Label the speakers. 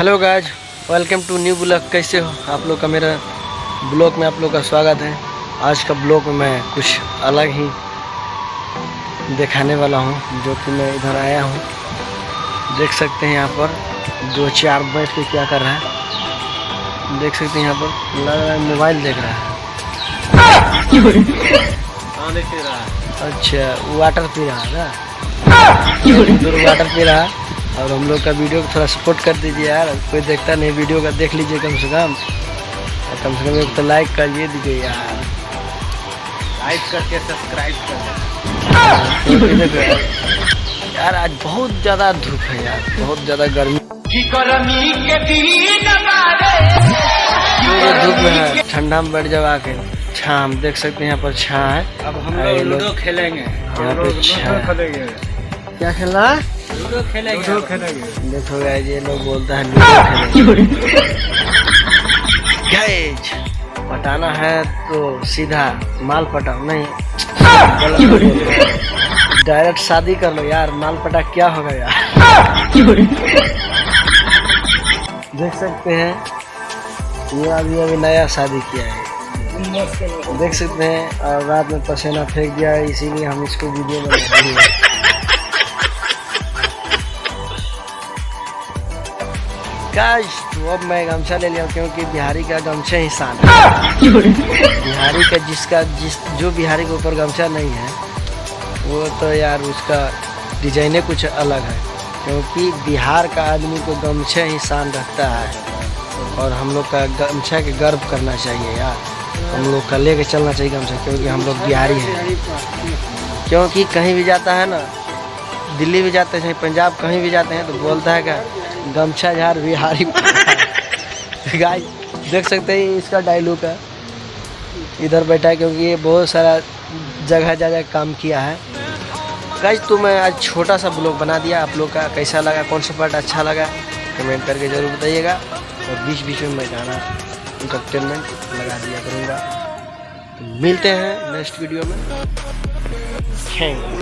Speaker 1: Hello guys, welcome to new blog. कैसे हो आप लोग का? मेरा ब्लॉग में आप लोग का स्वागत है। आज का ब्लॉग में मैं कुछ अलग ही दिखाने वाला हूं, जो कि मैं इधर आया हूं। देख सकते हैं यहाँ पर 2-4 बैठ के क्या कर रहा है। देख सकते हैं यहाँ पर लग रहा है मोबाइल देख रहा है। अच्छा, वाटर पी रहा है ना, वाटर पी रहा है। और हम लोग का वीडियो को थोड़ा सपोर्ट कर दीजिए यार। कोई देखता नहीं वीडियो का, देख लीजिए कम से कम एक तो लाइक करिए दीजिए यार।
Speaker 2: लाइक करके सब्सक्राइब कर
Speaker 1: यार आज बहुत ज़्यादा धूप है यार, बहुत ज़्यादा गर्मी
Speaker 2: के दिन
Speaker 1: धूप में है। ठंडा में बैठ जाओ आके, छाँ देख सकते हैं यहाँ पर छाँ है।
Speaker 2: अब हम लोग लूडो खेलेंगे।
Speaker 1: यहाँ पे छाँ क्या खेलना है?
Speaker 2: लूडो खेलेंगे।
Speaker 1: देखो गाइस, ये लोग बोलता है लूडो खेलेंगे। गाइस, पटाना है तो सीधा माल पटाओ, नहीं डायरेक्ट शादी कर लो यार। माल पटा क्या होगा यार। देख सकते हैं ये अभी नया शादी किया है, देख सकते हैं। और रात में पसीना फेंक दिया है, इसीलिए हम इसको वीडियो बना रहे हैं। गाइस, तो अब मैं गमछा ले लिया क्योंकि बिहारी का गमछा ही शान है। बिहारी का जो बिहारी के ऊपर गमछा नहीं है वो तो यार उसका डिजाइन कुछ अलग है, क्योंकि बिहार का आदमी को गमछा ही शान रखता है। और हम लोग का गमछा के गर्व करना चाहिए यार। हम लोग का लेके चलना चाहिए गमछा, क्योंकि हम लोग बिहारी हैं। क्योंकि कहीं भी जाता है ना, दिल्ली भी जाते हैं, पंजाब कहीं भी जाते हैं तो बोलता है क्या, गमछा झार बिहारी। गाइस देख सकते हैं इसका डायलॉग है, इधर बैठा है क्योंकि ये बहुत सारा जगह काम किया है। गाइस तो मैं आज छोटा सा ब्लॉग बना दिया। आप लोग का कैसा लगा, कौन सा पार्ट अच्छा लगा कमेंट करके ज़रूर बताइएगा। और बीच में मैं गाना इंटरटेनमेंट लगा दिया करूँगा। तो मिलते हैं नेक्स्ट वीडियो में। Thank you.